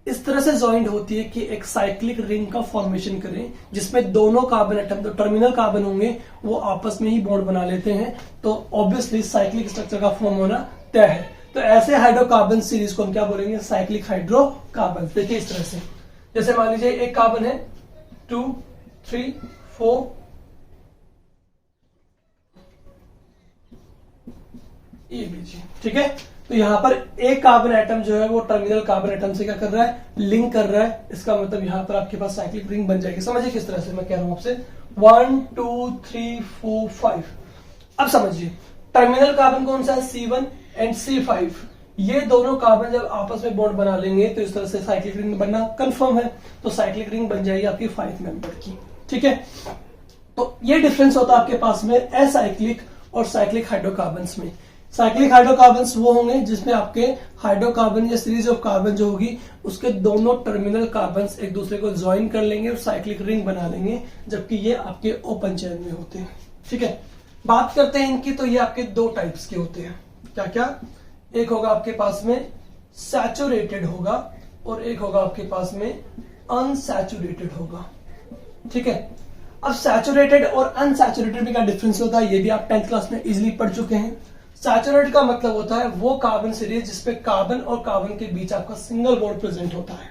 इस तरह से ज्वाइंट होती है कि एक साइक्लिक रिंग का फॉर्मेशन करें, जिसमें दोनों कार्बन एटम, जो टर्मिनल कार्बन होंगे, वो आपस में ही बॉन्ड बना लेते हैं। तो ऑब्वियसली साइक्लिक स्ट्रक्चर का फॉर्म होना तय है। तो ऐसे हाइड्रोकार्बन सीरीज को हम क्या बोलेंगे? Cyclic hydrocarbon. देखिए इस तरह से, जैसे मान लीजिए एक कार्बन है 2, 3, 4, ये लीजिए। ठीक है, तो यहां पर एक कार्बन एटम जो है वो टर्मिनल कार्बन एटम से क्या कर रहा है? लिंक कर रहा है। इसका मतलब यहां पर आपके पास साइक्लिक रिंग बन जाएगी। समझिए किस तरह से मैं कह रहा हूं आपसे। 1, 2, 3, 4, 5। अब समझिए टर्मिनल कार्बन कौन सा है? C1 and C5। ये दोनों कार्बन जब आपस में बॉन्ड बना लेंगे तो इस तरह से साइक्लिक रिंग बनना कंफर्म है। तो साइक्लिक रिंग बन जाएगी आपकी 5 मेंबर की। ठीक है, तो ये डिफरेंस होता है आपके पास में एसाइक्लिक और साइक्लिक हाइड्रोकार्बन्स में। साइक्लिक हाइड्रोकार्बन्स वो होंगे जिसमें आपके हाइड्रोकार्बन या सीरीज ऑफ कार्बन जो होगी, उसके दोनों टर्मिनल कार्बन्स एक दूसरे को ज्वाइन कर लेंगे और साइक्लिक रिंग बना लेंगे, जबकि ये आपके ओपन चेन में होते हैं। ठीक है, बात करते हैं इनकी। तो ये आपके दो टाइप्स के होते हैं। क्या क्या? एक होगा आपके पास में सैचुरेटेड होगा और एक होगा आपके पास में अनसैचुरेटेड होगा। ठीक है, अब सैचुरेटेड और अनसैचुरेटेड में क्या डिफरेंस होता है, ये भी आप 10th क्लास में इजिली पढ़ चुके हैं। सैचुरेटेड का मतलब होता है वो कार्बन सीरीज जिसपे कार्बन और कार्बन के बीच आपका सिंगल बॉन्ड प्रेजेंट होता है,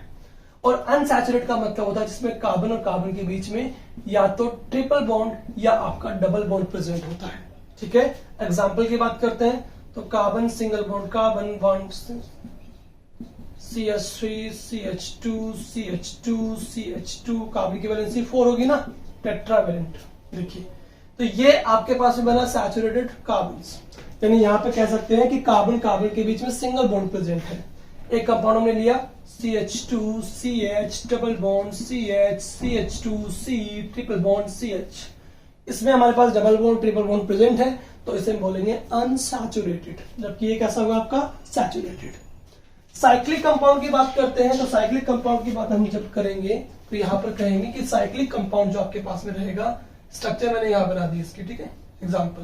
और अनसैचुरेट का मतलब होता है जिसमें कार्बन और कार्बन के बीच में या तो ट्रिपल बॉन्ड या आपका डबल बॉन्ड प्रेजेंट होता है। ठीक है, एग्जाम्पल की बात करते हैं तो carbon single bond, carbon bond CH3 CH2 CH2 CH2, carbon की वैलेंसी 4 होगी ना, टेट्रावेलेंट। देखिए तो ये आपके पास में बना सैचुरेटेड कार्बन्स, यानी यहां पे कह सकते हैं कि कार्बन कार्बन के बीच में सिंगल बॉन्ड प्रेजेंट है। एक कंपाउंड हमने लिया CH2 CH double bond CH CH2 C triple bond CH, इसमें हमारे पास double bond triple bond present है तो इसे हम बोलेंगे अनसैचुरेटेड, जबकि ये कैसा होगा आपका सैचुरेटेड। साइक्लिक कंपाउंड की बात करते हैं तो साइक्लिक कंपाउंड की बात हम जब करेंगे तो यहां पर कहेंगे कि साइक्लिक कंपाउंड जो आपके पास में रहेगा, स्ट्रक्चर मैंने यहां बना दी इसकी, ठीक है, एग्जाम्पल।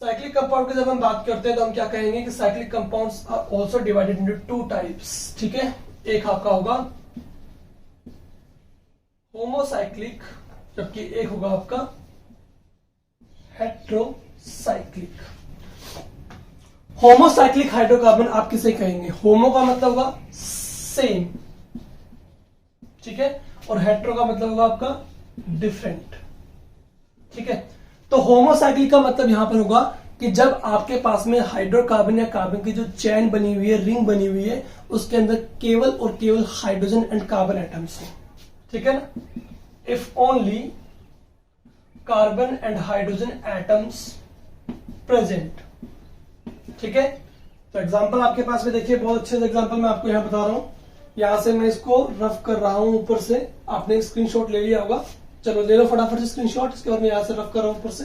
साइक्लिक कंपाउंड की जब हम बात करते हैं तो हम क्या कहेंगे कि cyclic compounds are also divided into two types. ठीक है, एक आपका होगा होमोसाइक्लिक, जबकि एक होगा आपका हेट्रोसाइक्लिक। होमोसाइक्लिक हाइड्रोकार्बन आप किसे कहेंगे? होमो का मतलब होगा सेम, ठीक है, और हेट्रो का मतलब होगा आपका डिफरेंट। ठीक है, तो होमोसाइक्लिक का मतलब यहां पर होगा कि जब आपके पास में हाइड्रोकार्बन या कार्बन की जो चैन बनी हुई है, रिंग बनी हुई है, उसके अंदर केवल और केवल हाइड्रोजन एंड कार्बन एटम्स हो। ठीक है ना, if only carbon and hydrogen atoms present. ठीक है, तो एग्जांपल आपके पास में देखिए, बहुत अच्छे से एग्जांपल मैं आपको यहां बता रहा हूं। यहां से मैं इसको रफ कर रहा हूं ऊपर से, आपने स्क्रीनशॉट ले लिया होगा, चलो ले लो फटाफट से स्क्रीनशॉट, इसके बाद मैं यहां से रफ कर रहा हूं ऊपर से।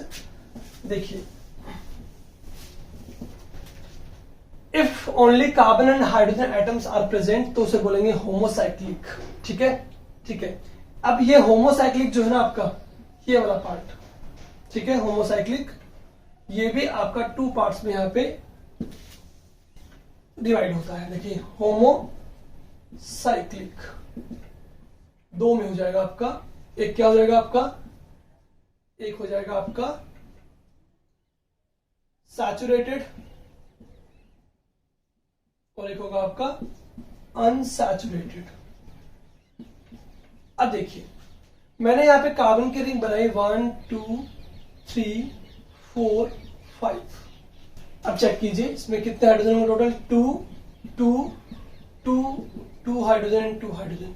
देखिए, if only carbon and hydrogen atoms are present तो उसे बोलेंगे होमोसाइक्लिक। ठीक है, ठीक है। अब ये होमोसाइक्लिक जो है ना आपका, ये वाला पार्ट, ठीक है, होमोसाइक्लिक, ये भी आपका टू पार्ट्स में यहां पे डिवाइड होता है। देखिए, होमोसाइक्लिक दो में हो जाएगा आपका, एक क्या हो जाएगा आपका, एक हो जाएगा आपका सैचुरेटेड और एक होगा आपका अनसैचुरेटेड। अब देखिए, मैंने यहां पे कार्बन की रिंग बनाई 1 2 3 4 5। अब चेक कीजिए इसमें कितने हाइड्रोजन होंगे टोटल, 2 2 2 2 हाइड्रोजन एंड 2 हाइड्रोजन।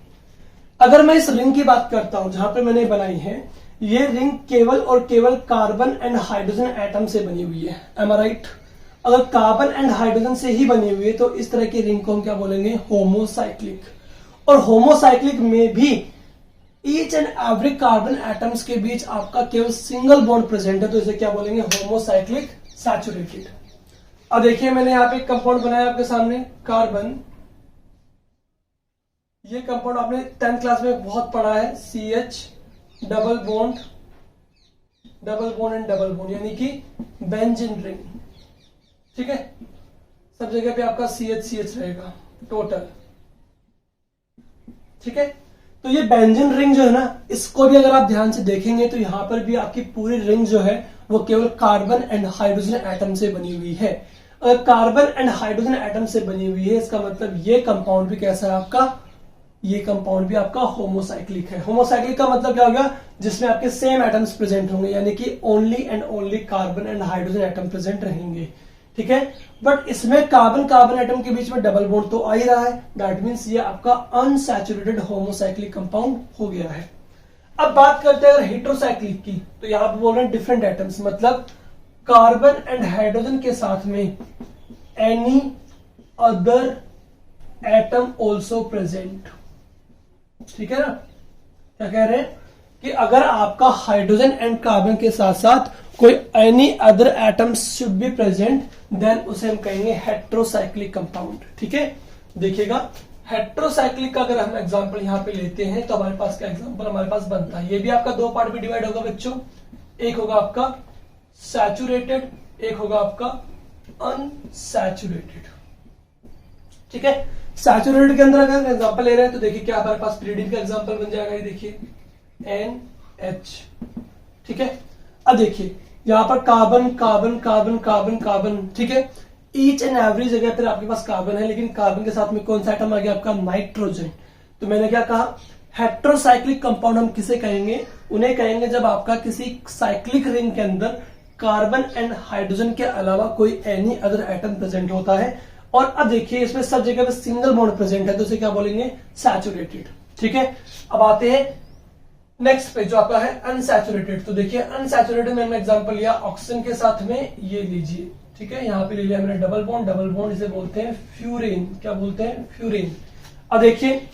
अगर मैं इस रिंग की बात करता हूं जहां पे मैंने बनाई है, ये रिंग केवल और केवल कार्बन एंड हाइड्रोजन एटम से बनी हुई है। एम आई राइट? अगर कार्बन एंड हाइड्रोजन से ही बनी हुई है तो इस तरह की रिंग को हम क्या बोलेंगे? होमोसाइक्लिक। और होमोसाइक्लिक में भी each and every carbon atoms के बीच आपका केवल सिंगल बॉन्ड प्रेजेंट है, तो इसे क्या बोलेंगे? Homocyclic saturated. अब देखिए, मैंने यहां पे एक कंपाउंड बनाया आपके सामने, कार्बन। ये कंपाउंड आपने 10th क्लास में बहुत पढ़ा है, CH double bond and double bond, यानी कि बेंजीन रिंग। ठीक है, सब जगह पे आपका CH रहेगा टोटल। ठीक है, तो ये बेंजीन रिंग जो है ना, इसको भी अगर आप ध्यान से देखेंगे तो यहां पर भी आपकी पूरी रिंग जो है वो केवल कार्बन एंड हाइड्रोजन एटम से बनी हुई है। अगर कार्बन एंड हाइड्रोजन एटम से बनी हुई है, इसका मतलब ये कंपाउंड भी कैसा है आपका? ये कंपाउंड भी आपका होमोसाइक्लिक है। होमोसाइक्लिक का मतलब क्या होगा? जिसमें आपके सेम एटम्स प्रेजेंट होंगे, यानी कि only and only carbon and hydrogen atom present रहेंगे। ठीक है, बट इसमें कार्बन एटम के बीच में डबल बॉन्ड तो आ ही रहा है, दैट मीन्स ये आपका अनसैचुरेटेड होमोसाइक्लिक कंपाउंड हो गया है। अब बात करते हैं अगर हेट्रोसाइक्लिक की, तो यहां पर बोल रहे हैं डिफरेंट एटम्स, मतलब कार्बन एंड हाइड्रोजन के साथ में any other atom also present. ठीक है ना, क्या कह रहे हैं कि अगर आपका हाइड्रोजन एंड कार्बन के साथ साथ कोई any other atoms should be present, then उसे हम कहेंगे हेट्रोसाइक्लिक कंपाउंड। ठीक है, देखिएगा, हेट्रोसाइक्लिक का अगर हम एग्जांपल यहां पे लेते हैं तो हमारे पास क्या एग्जांपल हमारे पास बनता है? ये भी आपका दो पार्ट में डिवाइड होगा बच्चों, एक होगा आपका सैचुरेटेड, एक होगा आपका अनसैचुरेटेड। ठीक है, सैचुरेटेड के अंदर अगर एग्जांपल ले रहे हैं तो देखिए क्या हमारे पास पीरियड का एग्जांपल बन जाएगा, ये देखिए NH। ठीक है, अब देखिए यहां पर carbon carbon carbon carbon carbon, ठीक है, ईच एंड एवरी जगह पर आपके पास कार्बन है, लेकिन कार्बन के साथ में कौन सा एटम आ गया आपका, नाइट्रोजन। तो मैंने क्या कहा, हेट्रोसाइक्लिक कंपाउंड हम किसे कहेंगे, उन्हें कहेंगे जब आपका किसी साइक्लिक रिंग के अंदर कार्बन एंड हाइड्रोजन के अलावा कोई एनी अदर एटम प्रेजेंट होता है। और अब देखिए इसमें सब जगह पे सिंगल बॉन्ड प्रेजेंट है, तो उसे क्या बोलेंगे, सैचुरेटेड। ठीक है, अब आते हैं नेक्स्ट पे जो आपका है अनसैचुरेटेड। तो देखिए अनसैचुरेटेड में हमने एग्जांपल लिया ऑक्सीजन के साथ में, ये लीजिए, ठीक है, यहाँ पे ले लिया मैंने डबल बॉन्ड, इसे बोलते हैं फ्यूरेन। क्या बोलते हैं, फ्यूरेन। अब देखिए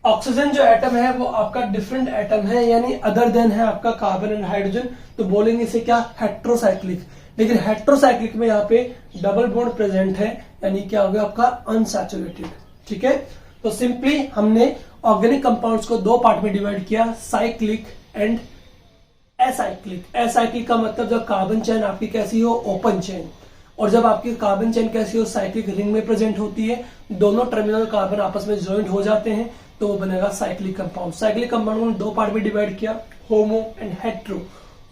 ऑक्सीजन जो एटम है वो आपका डिफरेंट एटम है, यानी अदर देन है आपका कार्बन एंड हाइड्रोजन, तो बोलेंगे इसे क्या, हेट्रोसाइक्लिक। लेकिन हेट्रोसाइक्लिक में यहाँ पे डबल बॉन्ड प्रेजेंट है, यानी क्या हो गया आपका अनसैचुरेटेड। ठीक है, तो सिंपली हमने ऑर्गेनिक कंपाउंड्स को दो पार्ट में डिवाइड किया, साइक्लिक एंड एसाइक्लिक। एसाइक्लिक का मतलब जब कार्बन चेन आपकी कैसी हो, ओपन चेन, और जब आपकी कार्बन चेन कैसी हो, साइक्लिक रिंग में प्रेजेंट होती है, दोनों टर्मिनल कार्बन आपस में ज्वाइंट हो जाते हैं, तो वो बनेगा साइक्लिक कंपाउंड। साइक्लिक कंपाउंड को दो पार्ट में डिवाइड किया, होमो एंड हेट्रो।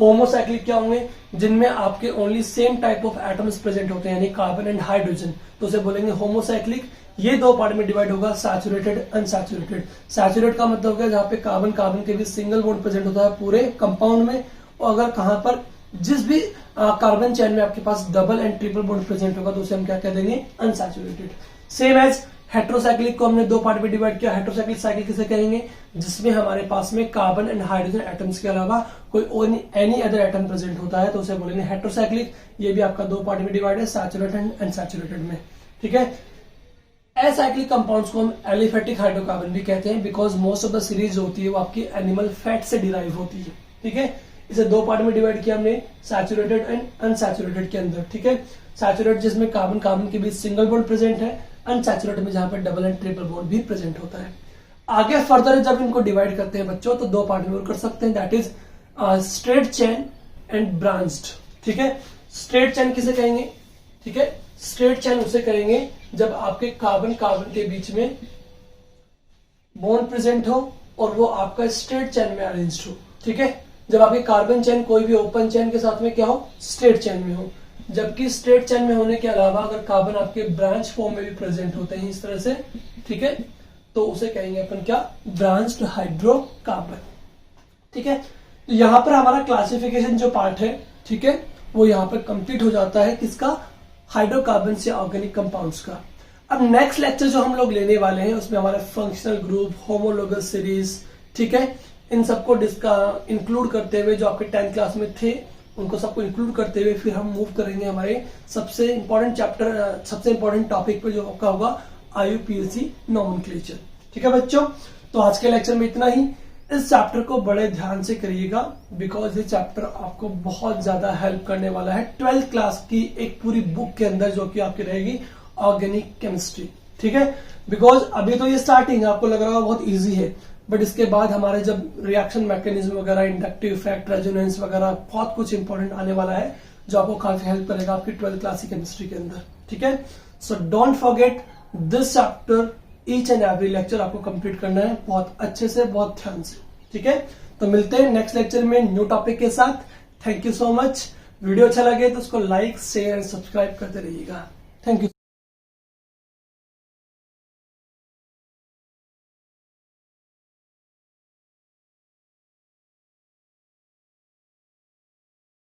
होमोसाइक्लिक क्या होंगे, जिनमें आपके only same type of atoms present होते हैं, यानी कार्बन एंड हाइड्रोजन, तो उसे बोलेंगे होमोसाइक्लिक। ये दो पार्ट में डिवाइड होगा, सैचुरेटेड अनसैचुरेटेड। सैचुरेट का मतलब क्या, जहां पे कार्बन कार्बन के बीच सिंगल बॉन्ड प्रेजेंट होता है पूरे कंपाउंड में, और अगर कहां पर जिस भी कार्बन चेन में आपके पास double and triple bond present होगा तो उसे हम क्या कह देंगे, अनसैचुरेटेड। सेम एज हेट्रोसाइक्लिक को हमने दो पार्ट में डिवाइड किया। हेट्रोसाइक्लिक साइकिल किसे कहेंगे, जिसमें हमारे पास में कार्बन एंड हाइड्रोजन एटम्स के अलावा कोई एनी अदर एटम प्रेजेंट होता है, तो उसे बोलेंगे हेट्रोसाइक्लिक। ये भी आपका दो पार्ट में डिवाइड है, सैचुरेटेड एंड अनसैचुरेटेड में। ठीक है, एसाइक्लिक कंपाउंड्स को हम एलिफेटिक हाइड्रोकार्बन भी कहते हैं, because most of the series होती है वो आपकी एनिमल फैट से डिराइव होती है। ठीक है, इसे दो पार्ट में डिवाइड किया हमने, सैचुरेटेड एंड अनसैचुरेटेड के अंदर। ठीक है, सैचुरेटेड जिसमें कार्बन कार्बन के बीच सिंगल बॉन्ड प्रेजेंट है, अनसैचुरेटेड में जहां पर डबल एंड ट्रिपल बॉन्ड भी प्रेजेंट होता है। आगे फर्दर जब इनको डिवाइड करते हैं बच्चों, तो दो पार्ट में कर सकते हैं, that is straight chain and branched. ठीक है, स्ट्रेट चेन किसे कहेंगे, ठीक है, स्ट्रेट चेन उसे कहेंगे जब आपके कार्बन कार्बन के बीच में बॉन्ड प्रेजेंट हो और वो आपका स्ट्रेट चेन में अरेंज हो। ठीक है, जब आपकी कार्बन चेन कोई भी ओपन चेन के साथ में क्या हो, स्ट्रेट चेन में हो। जबकि स्ट्रेट चेन में होने के अलावा अगर कार्बन आपके ब्रांच फॉर्म में भी प्रेजेंट होते हैं इस तरह से, ठीक है, तो उसे कहेंगे अपन क्या, ब्रांच्ड हाइड्रोकार्बन। ठीक है, तो यहां पर हमारा क्लासिफिकेशन जो पार्ट है, ठीक है, वो यहां पर कंप्लीट हो जाता है, किसका, हाइड्रोकार्बन से ऑर्गेनिक कंपाउंड्स का। अब नेक्स्ट लेक्चर जो हम लोग लेने वाले हैं उसमें हमारा फंक्शनल ग्रुप, होमोलोगस सीरीज, ठीक है, इन सबको इंक्लूड करते हुए जो आपके 10th क्लास में थे उनको सबको इंक्लूड करते हुए फिर हम मूव करेंगे हमारे सबसे इंपॉर्टेंट चैप्टर, सबसे इंपॉर्टेंट टॉपिक पे जो आपका होगा IUPAC नॉमेनक्लेचर। ठीक है बच्चों, तो आज के लेक्चर में इतना ही। इस चैप्टर को बड़े ध्यान से करिएगा, बिकॉज ये चैप्टर आपको बहुत ज्यादा हेल्प करने वाला है 12th क्लास की एक पूरी बुक के अंदर, जो कि आपकी रहेगी ऑर्गेनिक केमिस्ट्री। ठीक है, बिकॉज अभी तो ये स्टार्टिंग आपको लग रहा होगा बहुत इजी है, बट इसके बाद हमारे जब रिएक्शन मैकेनिज्म वगैरह, इंडक्टिव इफेक्ट, रेजोनेंस वगैरह बहुत कुछ इंपॉर्टेंट आने वाला है, जो आपको काफी हेल्प करेगा आपकी 12th क्लास की केमिस्ट्री के अंदर। ठीक है, so don't forget this chapter, each and every lecture आपको कंप्लीट करना है बहुत अच्छे से, बहुत ध्यान से। ठीक है, तो मिलते हैं नेक्स्ट लेक्चर में न्यू टॉपिक के साथ। Thank you so much. Video अच्छा लगे तो उसको लाइक, शेयर एंड सब्सक्राइब करते रहिएगा। Thank you.